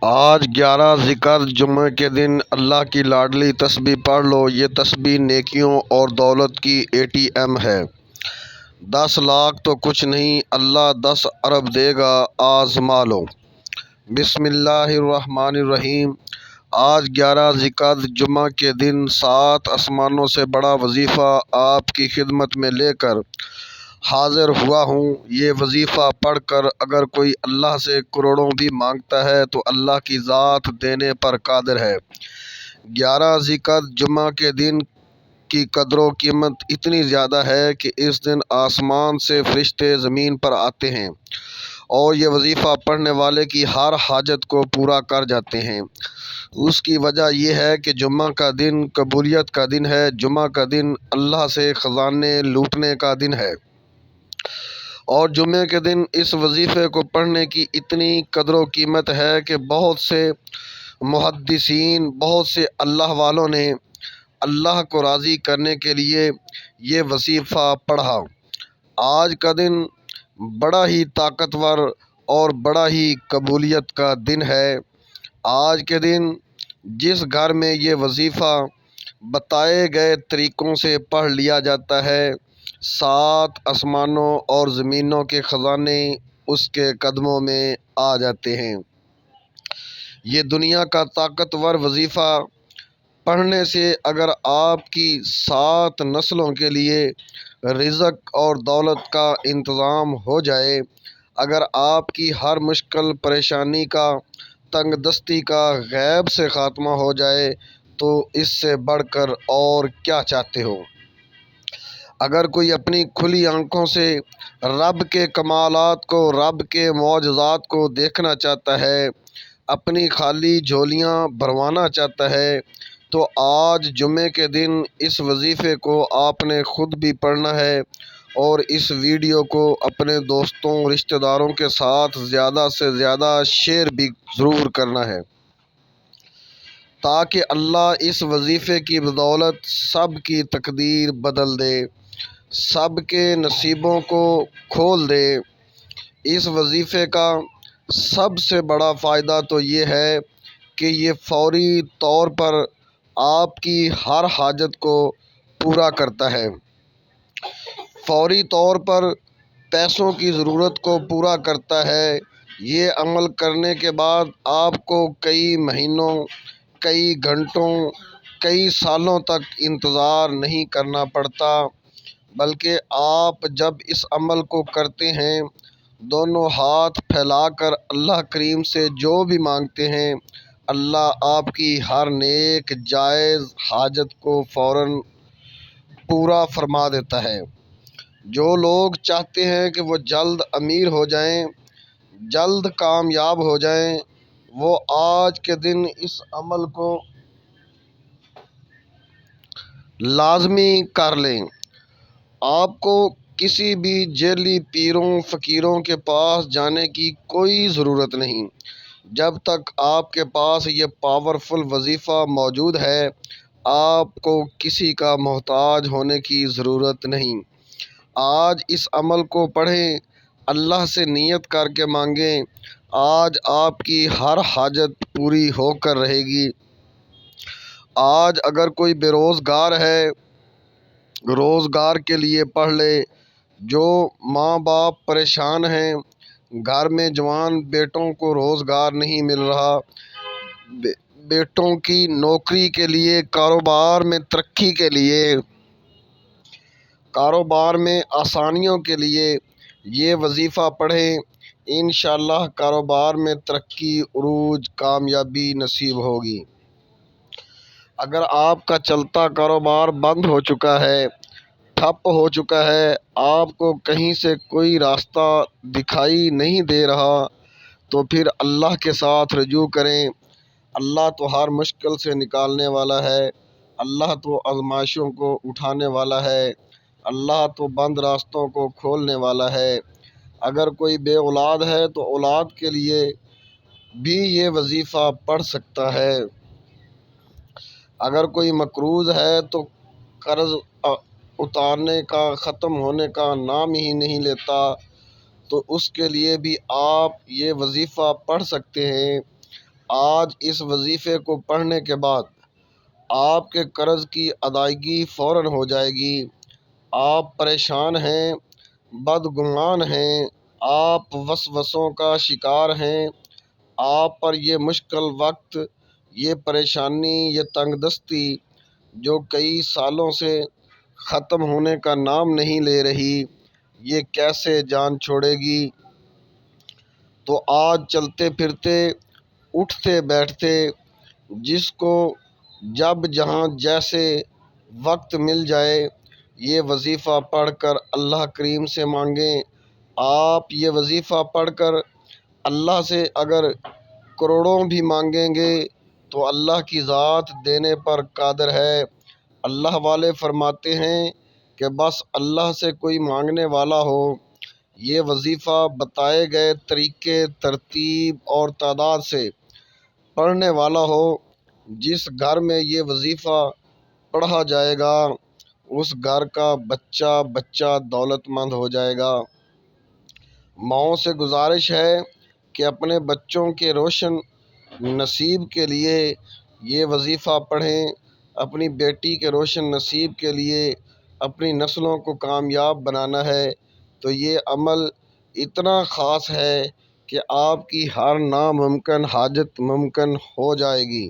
آج 11 ذکر جمعہ کے دن اللہ کی لاڈلی تسبیح پڑھ لو۔ یہ تسبیح نیکیوں اور دولت کی ATM ہے۔ 10 لاکھ تو کچھ نہیں، اللہ 10 ارب دے گا، آزما لو۔ بسم اللہ الرحمن الرحیم۔ آج 11 ذکر جمعہ کے دن 7 آسمانوں سے بڑا وظیفہ آپ کی خدمت میں لے کر حاضر ہوا ہوں۔ یہ وظیفہ پڑھ کر اگر کوئی اللہ سے کروڑوں بھی مانگتا ہے تو اللہ کی ذات دینے پر قادر ہے۔ 11 ذکر جمعہ کے دن کی قدر و قیمت اتنی زیادہ ہے کہ اس دن آسمان سے فرشتے زمین پر آتے ہیں اور یہ وظیفہ پڑھنے والے کی ہر حاجت کو پورا کر جاتے ہیں۔ اس کی وجہ یہ ہے کہ جمعہ کا دن قبولیت کا دن ہے۔ جمعہ کا دن اللہ سے خزانے لوٹنے کا دن ہے، اور جمعے کے دن اس وظیفے کو پڑھنے کی اتنی قدر و قیمت ہے کہ بہت سے محدثین، بہت سے اللہ والوں نے اللہ کو راضی کرنے کے لیے یہ وظیفہ پڑھا۔ آج کا دن بڑا ہی طاقتور اور بڑا ہی قبولیت کا دن ہے۔ آج کے دن جس گھر میں یہ وظیفہ بتائے گئے طریقوں سے پڑھ لیا جاتا ہے، 7 آسمانوں اور زمینوں کے خزانے اس کے قدموں میں آ جاتے ہیں۔ یہ دنیا کا طاقتور وظیفہ پڑھنے سے اگر آپ کی 7 نسلوں کے لیے رزق اور دولت کا انتظام ہو جائے، اگر آپ کی ہر مشکل پریشانی کا، تنگ دستی کا غیب سے خاتمہ ہو جائے، تو اس سے بڑھ کر اور کیا چاہتے ہو؟ اگر کوئی اپنی کھلی آنکھوں سے رب کے کمالات کو، رب کے معجزات کو دیکھنا چاہتا ہے، اپنی خالی جھولیاں بھروانا چاہتا ہے، تو آج جمعے کے دن اس وظیفے کو آپ نے خود بھی پڑھنا ہے اور اس ویڈیو کو اپنے دوستوں، رشتہ داروں کے ساتھ زیادہ سے زیادہ شیئر بھی ضرور کرنا ہے، تاکہ اللہ اس وظیفے کی بدولت سب کی تقدیر بدل دے، سب کے نصیبوں کو کھول دے۔ اس وظیفے کا سب سے بڑا فائدہ تو یہ ہے کہ یہ فوری طور پر آپ کی ہر حاجت کو پورا کرتا ہے۔ فوری طور پر پیسوں کی ضرورت کو پورا کرتا ہے۔ یہ عمل کرنے کے بعد آپ کو کئی مہینوں، کئی گھنٹوں، کئی سالوں تک انتظار نہیں کرنا پڑتا، بلکہ آپ جب اس عمل کو کرتے ہیں، دونوں ہاتھ پھیلا کر اللہ کریم سے جو بھی مانگتے ہیں، اللہ آپ کی ہر نیک جائز حاجت کو فوراً پورا فرما دیتا ہے۔ جو لوگ چاہتے ہیں کہ وہ جلد امیر ہو جائیں، جلد کامیاب ہو جائیں، وہ آج کے دن اس عمل کو لازمی کر لیں۔ آپ کو کسی بھی جعلی پیروں فقیروں کے پاس جانے کی کوئی ضرورت نہیں۔ جب تک آپ کے پاس یہ پاورفل وظیفہ موجود ہے، آپ کو کسی کا محتاج ہونے کی ضرورت نہیں۔ آج اس عمل کو پڑھیں، اللہ سے نیت کر کے مانگیں، آج آپ کی ہر حاجت پوری ہو کر رہے گی۔ آج اگر کوئی بے روزگار ہے، روزگار کے لیے پڑھ لے۔ جو ماں باپ پریشان ہیں، گھر میں جوان بیٹوں کو روزگار نہیں مل رہا، بیٹوں کی نوکری کے لیے، کاروبار میں ترقی کے لیے، کاروبار میں آسانیوں کے لیے یہ وظیفہ پڑھیں، انشاءاللہ کاروبار میں ترقی، عروج، کامیابی نصیب ہوگی۔ اگر آپ کا چلتا کاروبار بند ہو چکا ہے، ٹھپ ہو چکا ہے، آپ کو کہیں سے کوئی راستہ دکھائی نہیں دے رہا، تو پھر اللہ کے ساتھ رجوع کریں۔ اللہ تو ہر مشکل سے نکالنے والا ہے، اللہ تو آزمائشوں کو اٹھانے والا ہے، اللہ تو بند راستوں کو کھولنے والا ہے۔ اگر کوئی بے اولاد ہے تو اولاد کے لیے بھی یہ وظیفہ پڑھ سکتا ہے۔ اگر کوئی مقروض ہے تو قرض اتارنے کا، ختم ہونے کا نام ہی نہیں لیتا، تو اس کے لیے بھی آپ یہ وظیفہ پڑھ سکتے ہیں۔ آج اس وظیفے کو پڑھنے کے بعد آپ کے قرض کی ادائیگی فوراً ہو جائے گی۔ آپ پریشان ہیں، بدگمان ہیں، آپ وسوسوں کا شکار ہیں، آپ پر یہ مشکل وقت، یہ پریشانی، یہ تنگ دستی جو کئی سالوں سے ختم ہونے کا نام نہیں لے رہی، یہ کیسے جان چھوڑے گی؟ تو آج چلتے پھرتے، اٹھتے بیٹھتے، جس کو جب جہاں جیسے وقت مل جائے، یہ وظیفہ پڑھ کر اللہ کریم سے مانگیں۔ آپ یہ وظیفہ پڑھ کر اللہ سے اگر کروڑوں بھی مانگیں گے تو اللہ کی ذات دینے پر قادر ہے۔ اللہ والے فرماتے ہیں کہ بس اللہ سے کوئی مانگنے والا ہو، یہ وظیفہ بتائے گئے طریقے، ترتیب اور تعداد سے پڑھنے والا ہو، جس گھر میں یہ وظیفہ پڑھا جائے گا اس گھر کا بچہ بچہ دولت مند ہو جائے گا۔ ماؤں سے گزارش ہے کہ اپنے بچوں کے روشن نصیب کے لیے یہ وظیفہ پڑھیں، اپنی بیٹی کے روشن نصیب کے لیے اپنی نسلوں کو کامیاب بنانا ہے تو یہ عمل اتنا خاص ہے کہ آپ کی ہر ناممکن حاجت ممکن ہو جائے گی۔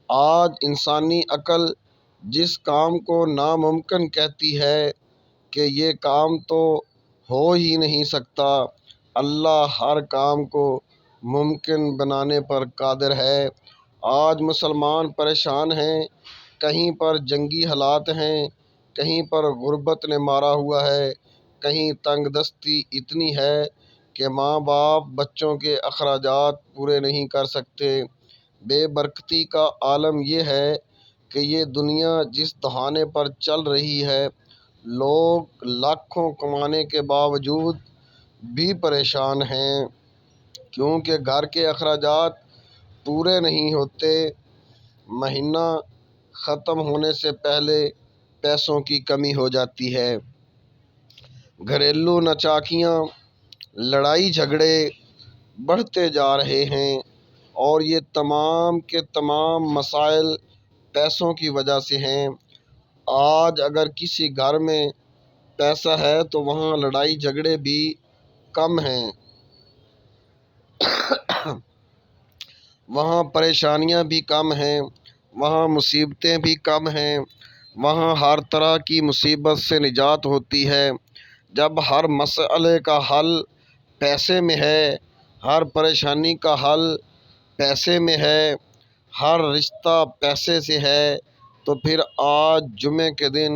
آج انسانی عقل جس کام کو ناممکن کہتی ہے کہ یہ کام تو ہو ہی نہیں سکتا، اللہ ہر کام کو ممکن بنانے پر قادر ہے۔ آج مسلمان پریشان ہیں، کہیں پر جنگی حالات ہیں، کہیں پر غربت نے مارا ہوا ہے، کہیں تنگ دستی اتنی ہے کہ ماں باپ بچوں کے اخراجات پورے نہیں کر سکتے۔ بے برکتی کا عالم یہ ہے کہ یہ دنیا جس دہانے پر چل رہی ہے، لوگ لاکھوں کمانے کے باوجود بھی پریشان ہیں، کیونکہ گھر کے اخراجات پورے نہیں ہوتے۔ مہینہ ختم ہونے سے پہلے پیسوں کی کمی ہو جاتی ہے، گھریلو ناچاکیاں، لڑائی جھگڑے بڑھتے جا رہے ہیں اور یہ تمام کے تمام مسائل پیسوں کی وجہ سے ہیں۔ آج اگر کسی گھر میں پیسہ ہے تو وہاں لڑائی جھگڑے بھی کم ہیں، وہاں پریشانیاں بھی کم ہیں، وہاں مصیبتیں بھی کم ہیں، وہاں ہر طرح کی مصیبت سے نجات ہوتی ہے۔ جب ہر مسئلے کا حل پیسے میں ہے، ہر پریشانی کا حل پیسے میں ہے، ہر رشتہ پیسے سے ہے، تو پھر آج جمعے کے دن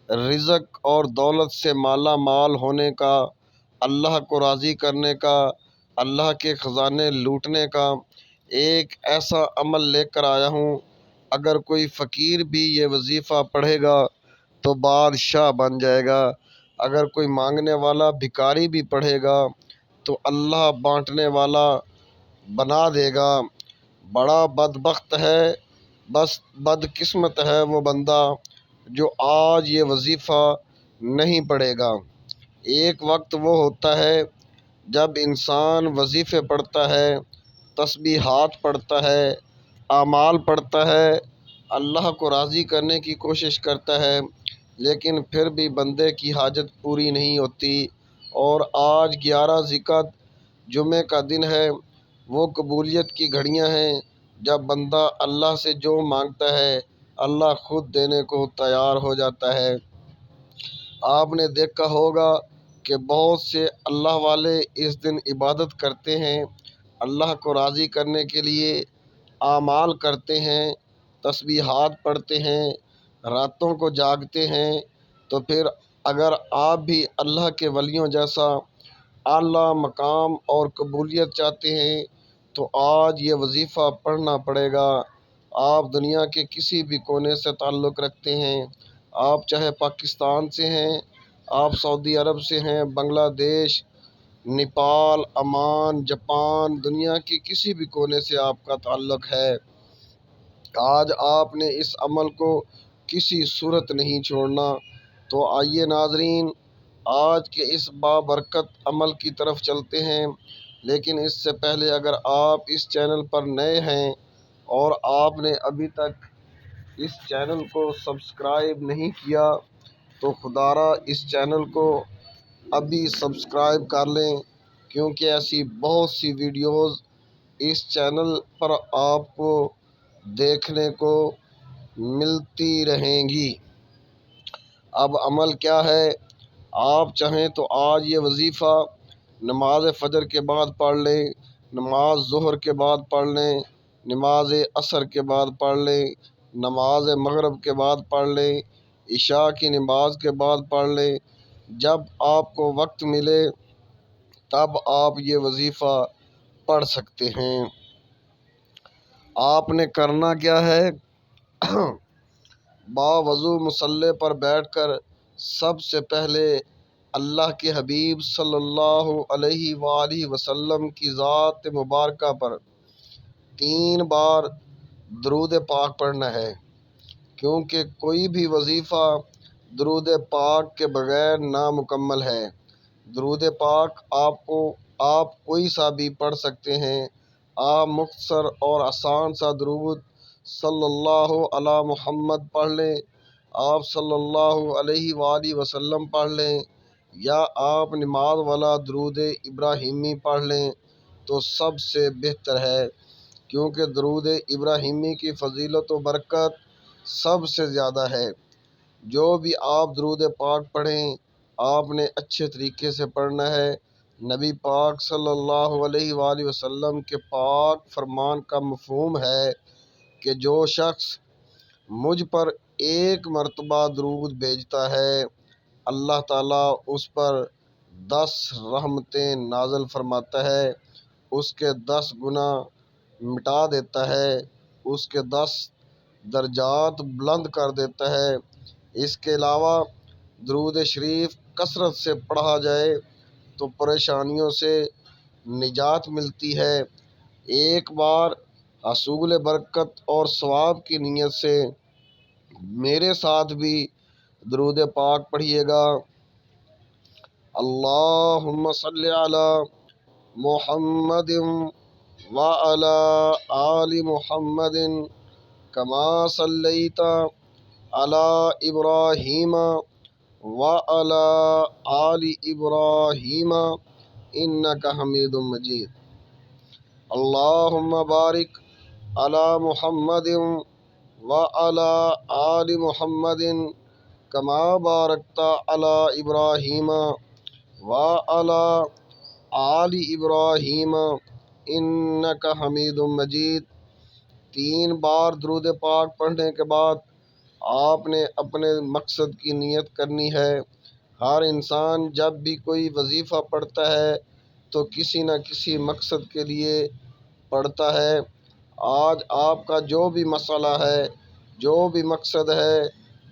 رزق اور دولت سے مالا مال ہونے کا، اللہ کو راضی کرنے کا، اللہ کے خزانے لوٹنے کا ایک ایسا عمل لے کر آیا ہوں۔ اگر کوئی فقیر بھی یہ وظیفہ پڑھے گا تو بادشاہ بن جائے گا، اگر کوئی مانگنے والا بھکاری بھی پڑھے گا تو اللہ بانٹنے والا بنا دے گا۔ بڑا بدبخت ہے، بس بدقسمت ہے وہ بندہ جو آج یہ وظیفہ نہیں پڑھے گا۔ ایک وقت وہ ہوتا ہے جب انسان وظیفے پڑھتا ہے، تسبیحات پڑھتا ہے، اعمال پڑھتا ہے، اللہ کو راضی کرنے کی کوشش کرتا ہے، لیکن پھر بھی بندے کی حاجت پوری نہیں ہوتی۔ اور آج 11 ذی-القعدہ جمعے کا دن ہے، وہ قبولیت کی گھڑیاں ہیں جب بندہ اللہ سے جو مانگتا ہے اللہ خود دینے کو تیار ہو جاتا ہے۔ آپ نے دیکھا ہوگا کہ بہت سے اللہ والے اس دن عبادت کرتے ہیں، اللہ کو راضی کرنے کے لیے اعمال کرتے ہیں، تسبیحات پڑھتے ہیں، راتوں کو جاگتے ہیں۔ تو پھر اگر آپ بھی اللہ کے ولیوں جیسا اعلیٰ مقام اور قبولیت چاہتے ہیں تو آج یہ وظیفہ پڑھنا پڑے گا۔ آپ دنیا کے کسی بھی کونے سے تعلق رکھتے ہیں، آپ چاہے پاکستان سے ہیں، آپ سعودی عرب سے ہیں، بنگلہ دیش، نیپال، عمان، جاپان، دنیا کے کسی بھی کونے سے آپ کا تعلق ہے، آج آپ نے اس عمل کو کسی صورت نہیں چھوڑنا۔ تو آئیے ناظرین، آج کے اس بابرکت عمل کی طرف چلتے ہیں۔ لیکن اس سے پہلے اگر آپ اس چینل پر نئے ہیں اور آپ نے ابھی تک اس چینل کو سبسکرائب نہیں کیا تو خدارا اس چینل کو ابھی سبسکرائب کر لیں، کیونکہ ایسی بہت سی ویڈیوز اس چینل پر آپ کو دیکھنے کو ملتی رہیں گی۔ اب عمل کیا ہے؟ آپ چاہیں تو آج یہ وظیفہ نماز فجر کے بعد پڑھ لیں، نماز ظہر کے بعد پڑھ لیں، نماز عصر کے بعد پڑھ لیں، نماز مغرب کے بعد پڑھ لیں، عشاء کی نماز کے بعد پڑھ لیں۔ جب آپ کو وقت ملے تب آپ یہ وظیفہ پڑھ سکتے ہیں۔ آپ نے کرنا کیا ہے؟ باوضو مصلی پر بیٹھ کر سب سے پہلے اللہ کے حبیب صلی اللہ علیہ وآلہ وسلم کی ذات مبارکہ پر 3 بار درود پاک پڑھنا ہے، کیونکہ کوئی بھی وظیفہ درود پاک کے بغیر نامکمل ہے۔ درود پاک آپ کوئی سا بھی پڑھ سکتے ہیں۔ آپ مختصر اور آسان سا درود صلی اللہ علی محمد پڑھ لیں، آپ صلی اللہ علیہ وآلہ وسلم پڑھ لیں، یا آپ نماز والا درود ابراہیمی پڑھ لیں تو سب سے بہتر ہے، کیونکہ درود ابراہیمی کی فضیلت و برکت سب سے زیادہ ہے۔ جو بھی آپ درود پاک پڑھیں آپ نے اچھے طریقے سے پڑھنا ہے۔ نبی پاک صلی اللہ علیہ وآلہ وسلم کے پاک فرمان کا مفہوم ہے کہ جو شخص مجھ پر 1 مرتبہ درود بھیجتا ہے اللہ تعالیٰ اس پر 10 رحمتیں نازل فرماتا ہے، اس کے 10 گناہ مٹا دیتا ہے، اس کے 10 درجات بلند کر دیتا ہے۔ اس کے علاوہ درود شریف کثرت سے پڑھا جائے تو پریشانیوں سے نجات ملتی ہے۔ ایک بار حصول برکت اور ثواب کی نیت سے میرے ساتھ بھی درود پاک پڑھیے گا۔ اللہم صلی علی محمد وعلی آل محمد کما صلیت علی ابراہیم وعلی آل ابراہیم انک حمید مجید۔ اللہم بارک علی محمد وعلی آل محمد کما بارکت علی ابراہیم وعلی آل ابراہیم انک حمید مجید۔ 3 بار درود پاک پڑھنے کے بعد آپ نے اپنے مقصد کی نیت کرنی ہے۔ ہر انسان جب بھی کوئی وظیفہ پڑھتا ہے تو کسی نہ کسی مقصد کے لیے پڑھتا ہے۔ آج آپ کا جو بھی مسئلہ ہے، جو بھی مقصد ہے،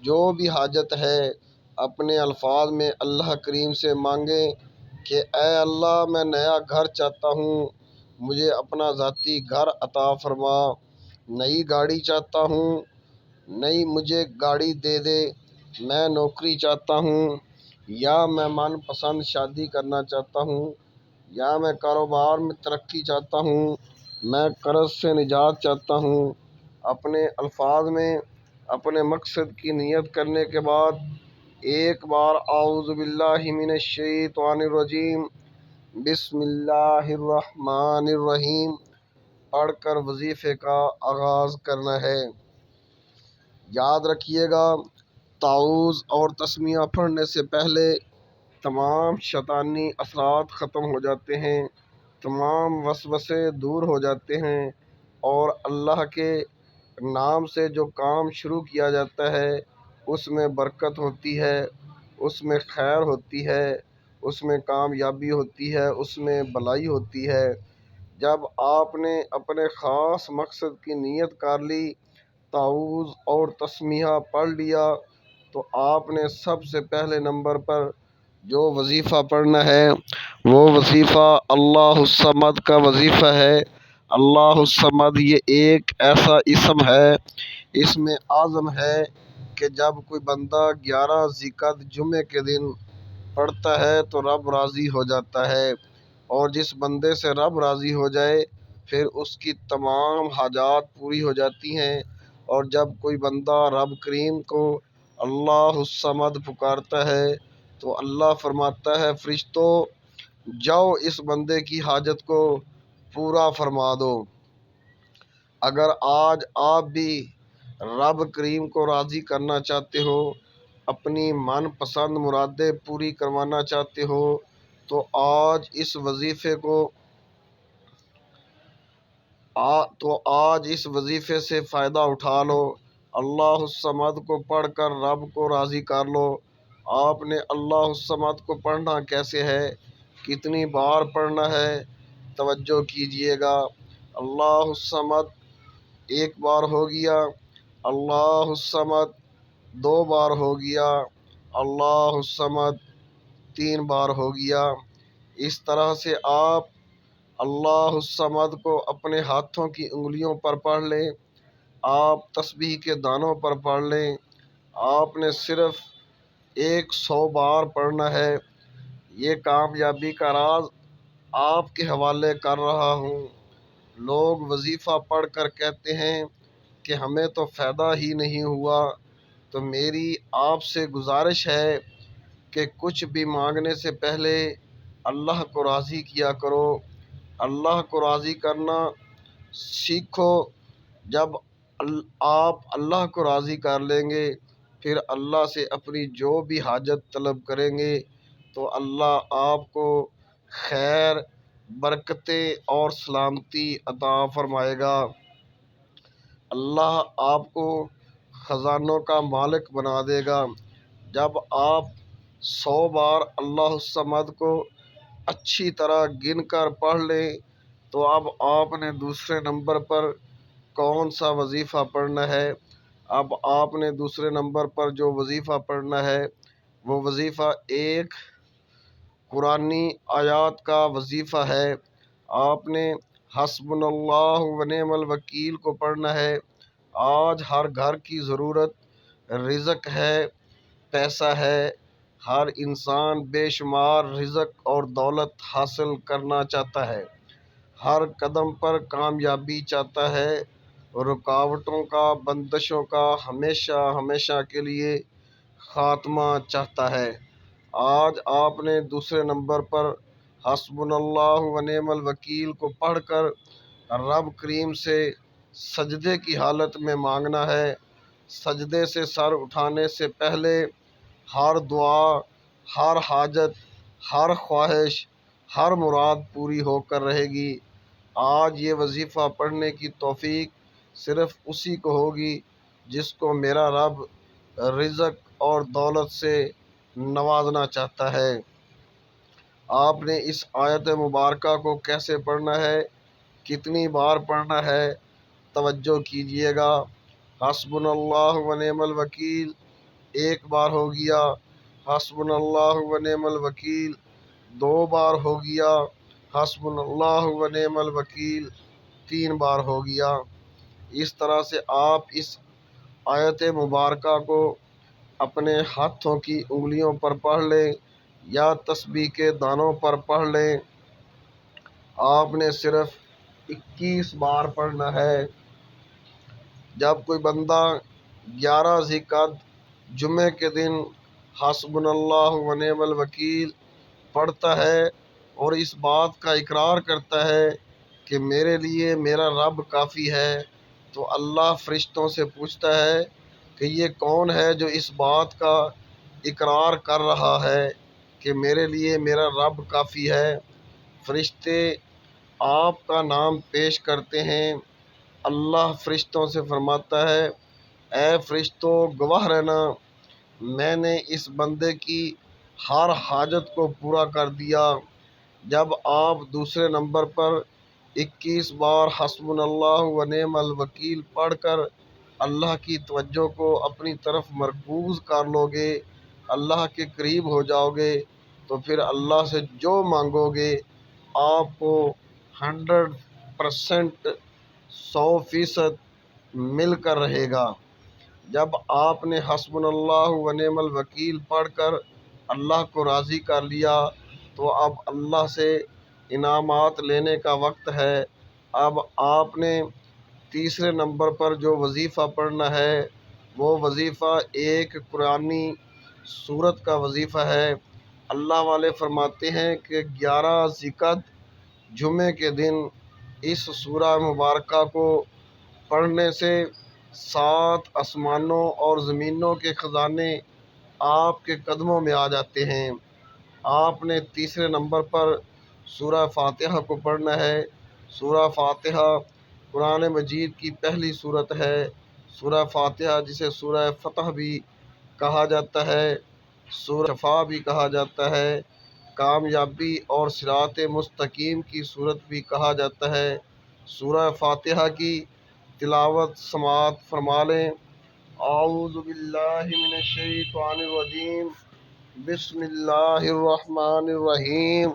جو بھی حاجت ہے، اپنے الفاظ میں اللہ کریم سے مانگیں کہ اے اللہ میں نیا گھر چاہتا ہوں، مجھے اپنا ذاتی گھر عطا فرما، نئی گاڑی چاہتا ہوں، نئی مجھے گاڑی دے دے، میں نوکری چاہتا ہوں، یا میں من پسند شادی کرنا چاہتا ہوں، یا میں کاروبار میں ترقی چاہتا ہوں، میں قرض سے نجات چاہتا ہوں۔ اپنے الفاظ میں اپنے مقصد کی نیت کرنے کے بعد 1 بار اعوذ باللہ من الشیطان الرجیم بسم اللہ الرحمن الرحیم پڑھ کر وظیفے کا آغاز کرنا ہے۔ یاد رکھیے گا، تعوذ اور تسمیہ پڑھنے سے پہلے تمام شیطانی اثرات ختم ہو جاتے ہیں، تمام وسوسے دور ہو جاتے ہیں، اور اللہ کے نام سے جو کام شروع کیا جاتا ہے اس میں برکت ہوتی ہے، اس میں خیر ہوتی ہے، اس میں کامیابی ہوتی ہے، اس میں بھلائی ہوتی ہے۔ جب آپ نے اپنے خاص مقصد کی نیت کر لی، تعوذ اور تسمیہ پڑھ لیا، تو آپ نے سب سے پہلے نمبر پر جو وظیفہ پڑھنا ہے وہ وظیفہ اللہ الصمد کا وظیفہ ہے۔ اللہ الصمد یہ ایک ایسا اسم ہے، اسم اعظم ہے کہ جب کوئی بندہ 11 ذی القعدہ جمعے کے دن پڑھتا ہے تو رب راضی ہو جاتا ہے۔ اور جس بندے سے رب راضی ہو جائے پھر اس کی تمام حاجات پوری ہو جاتی ہیں۔ اور جب کوئی بندہ رب کریم کو اللہ الصمد پکارتا ہے تو اللہ فرماتا ہے فرشتوں جاؤ اس بندے کی حاجت کو پورا فرما دو۔ اگر آج آپ بھی رب کریم کو راضی کرنا چاہتے ہو، اپنی من پسند مرادیں پوری کروانا چاہتے ہو تو آج اس وظیفے سے فائدہ اٹھا لو۔ اللہ الصمد کو پڑھ کر رب کو راضی کر لو۔ آپ نے اللہ الصمد کو پڑھنا کیسے ہے، کتنی بار پڑھنا ہے، توجہ کیجئے گا۔ اللہ الصمد ایک بار ہو گیا، اللہ الصمد دو بار ہو گیا، اللہ الصمد تین بار ہو گیا۔ اس طرح سے آپ اللہ الصمد کو اپنے ہاتھوں کی انگلیوں پر پڑھ لیں، آپ تسبیح کے دانوں پر پڑھ لیں۔ آپ نے صرف 100 بار پڑھنا ہے۔ یہ کامیابی کا راز آپ کے حوالے کر رہا ہوں۔ لوگ وظیفہ پڑھ کر کہتے ہیں کہ ہمیں تو فائدہ ہی نہیں ہوا، تو میری آپ سے گزارش ہے کہ کچھ بھی مانگنے سے پہلے اللہ کو راضی کیا کرو۔ اللہ کو راضی کرنا سیکھو۔ جب آپ اللہ کو راضی کر لیں گے پھر اللہ سے اپنی جو بھی حاجت طلب کریں گے تو اللہ آپ کو خیر، برکتیں اور سلامتی عطا فرمائے گا۔ اللہ آپ کو خزانوں کا مالک بنا دے گا۔ جب آپ 100 بار اللہ الصمد کو اچھی طرح گن کر پڑھ لیں تو اب آپ نے دوسرے نمبر پر کون سا وظیفہ پڑھنا ہے؟ اب آپ نے دوسرے نمبر پر جو وظیفہ پڑھنا ہے وہ وظیفہ ایک قرآنی آیات کا وظیفہ ہے۔ آپ نے حسبنا اللہ و نعم الوکیل کو پڑھنا ہے۔ آج ہر گھر کی ضرورت رزق ہے، پیسہ ہے۔ ہر انسان بے شمار رزق اور دولت حاصل کرنا چاہتا ہے، ہر قدم پر کامیابی چاہتا ہے، رکاوٹوں کا، بندشوں کا ہمیشہ ہمیشہ کے لیے خاتمہ چاہتا ہے۔ آج آپ نے دوسرے نمبر پر حسبنا اللہ و نعم الوکیل کو پڑھ کر رب کریم سے سجدے کی حالت میں مانگنا ہے۔ سجدے سے سر اٹھانے سے پہلے ہر دعا، ہر حاجت، ہر خواہش، ہر مراد پوری ہو کر رہے گی۔ آج یہ وظیفہ پڑھنے کی توفیق صرف اسی کو ہوگی جس کو میرا رب رزق اور دولت سے نوازنا چاہتا ہے۔ آپ نے اس آیت مبارکہ کو کیسے پڑھنا ہے، کتنی بار پڑھنا ہے، توجہ کیجئے گا۔ حسبنا اللہ و نعم الوکیل ایک بار ہو گیا، حسبنا اللہ و نعم الوکیل دو بار ہو گیا، حسبنا اللہ و نعم الوکیل تین بار ہو گیا۔ اس طرح سے آپ اس آیت مبارکہ کو اپنے ہاتھوں کی انگلیوں پر پڑھ لیں یا تسبیح کے دانوں پر پڑھ لیں۔ آپ نے صرف 21 بار پڑھنا ہے۔ جب کوئی بندہ 11 ذی القعدہ جمعے کے دن حسبنا اللہ و نعم الوکیل پڑھتا ہے اور اس بات کا اقرار کرتا ہے کہ میرے لیے میرا رب کافی ہے، تو اللہ فرشتوں سے پوچھتا ہے کہ یہ کون ہے جو اس بات کا اقرار کر رہا ہے کہ میرے لیے میرا رب کافی ہے۔ فرشتے آپ کا نام پیش کرتے ہیں۔ اللہ فرشتوں سے فرماتا ہے اے فرشتوں گواہ رہنا، میں نے اس بندے کی ہر حاجت کو پورا کر دیا۔ جب آپ دوسرے نمبر پر 21 بار حسبنا اللہ و نعم الوکیل پڑھ کر اللہ کی توجہ کو اپنی طرف مرکوز کر لو گے، اللہ کے قریب ہو جاؤ گے، تو پھر اللہ سے جو مانگو گے آپ کو 100%، 100% مل کر رہے گا۔ جب آپ نے حسبنا اللہ و نعم الوکیل پڑھ کر اللہ کو راضی کر لیا تو اب اللہ سے انعامات لینے کا وقت ہے۔ اب آپ نے تیسرے نمبر پر جو وظیفہ پڑھنا ہے وہ وظیفہ ایک قرآنی سورت کا وظیفہ ہے۔ اللہ والے فرماتے ہیں کہ 11 ذی-القعدہ جمعے کے دن اس سورہ مبارکہ کو پڑھنے سے 7 آسمانوں اور زمینوں کے خزانے آپ کے قدموں میں آ جاتے ہیں۔ آپ نے تیسرے نمبر پر سورہ فاتحہ کو پڑھنا ہے۔ سورہ فاتحہ قرآن مجید کی پہلی سورت ہے۔ سورہ فاتحہ جسے سورہ فتح بھی کہا جاتا ہے، سورہ شفا بھی کہا جاتا ہے، کامیابی اور صراط مستقیم کی سورت بھی کہا جاتا ہے۔ سورہ فاتحہ کی تلاوت سماعت فرما لیں۔ اعوذ باللہ من الشیطان الرجیم، بسم اللہ الرحمن الرحیم،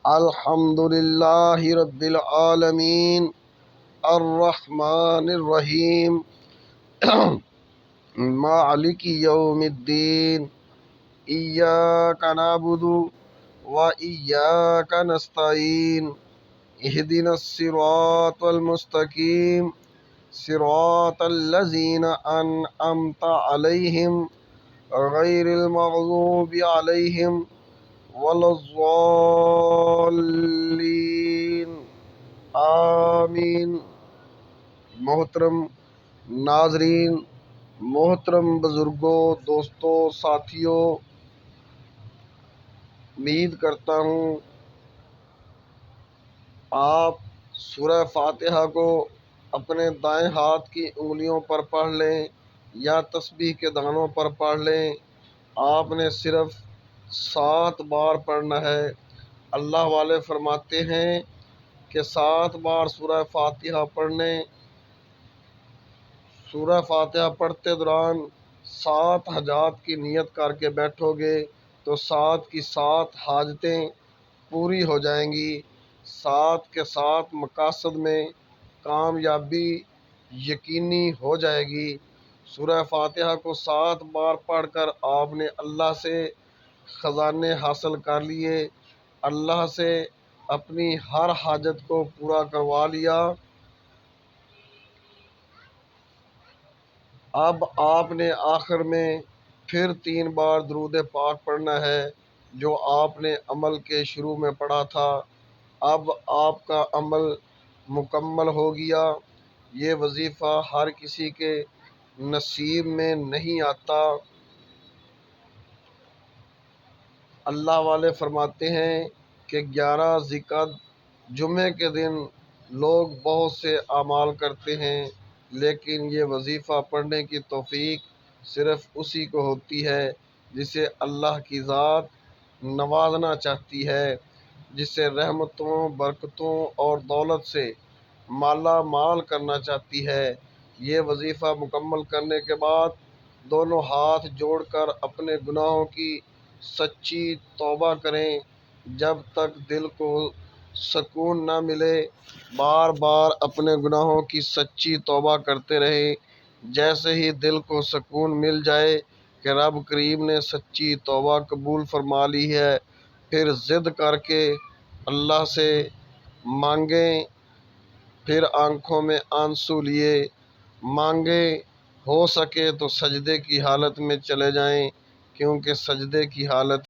الحمد للہ رب العالمین، الرحمن الرحیم، مالک یوم الدین، ایاک نعبد و ایاک نستعین، اہدنا الصراط المستقیم، صراط الذین انعمت علیہم غیر المغضوب علیہم ولا الضالین، آمین۔ محترم ناظرین، محترم بزرگوں، دوستوں، ساتھیوں، امید کرتا ہوں آپ سورہ فاتحہ کو اپنے دائیں ہاتھ کی انگلیوں پر پڑھ لیں یا تسبیح کے دانوں پر پڑھ لیں۔ آپ نے صرف 7 بار پڑھنا ہے۔ اللہ والے فرماتے ہیں کہ 7 بار سورہ فاتحہ پڑھنے، سورہ فاتحہ پڑھتے دوران 7 حاجات کی نیت کر کے بیٹھو گے تو 7 کی 7 حاجتیں پوری ہو جائیں گی۔ 7 کے 7 مقاصد میں کامیابی یقینی ہو جائے گی۔ سورہ فاتحہ کو 7 بار پڑھ کر آپ نے اللہ سے خزانے حاصل کر لیے، اللہ سے اپنی ہر حاجت کو پورا کروا لیا۔ اب آپ نے آخر میں پھر 3 بار درود پاک پڑھنا ہے جو آپ نے عمل کے شروع میں پڑھا تھا۔ اب آپ کا عمل مکمل ہو گیا۔ یہ وظیفہ ہر کسی کے نصیب میں نہیں آتا۔ اللہ والے فرماتے ہیں کہ 11 ذی-القعدہ جمعے کے دن لوگ بہت سے اعمال کرتے ہیں، لیکن یہ وظیفہ پڑھنے کی توفیق صرف اسی کو ہوتی ہے جسے اللہ کی ذات نوازنا چاہتی ہے، جسے رحمتوں، برکتوں اور دولت سے مالا مال کرنا چاہتی ہے۔ یہ وظیفہ مکمل کرنے کے بعد دونوں ہاتھ جوڑ کر اپنے گناہوں کی سچی توبہ کریں۔ جب تک دل کو سکون نہ ملے بار بار اپنے گناہوں کی سچی توبہ کرتے رہیں۔ جیسے ہی دل کو سکون مل جائے کہ رب کریم نے سچی توبہ قبول فرما لی ہے، پھر ضد کر کے اللہ سے مانگیں، پھر آنکھوں میں آنسو لیے مانگیں، ہو سکے تو سجدے کی حالت میں چلے جائیں، کیونکہ سجدے کی حالت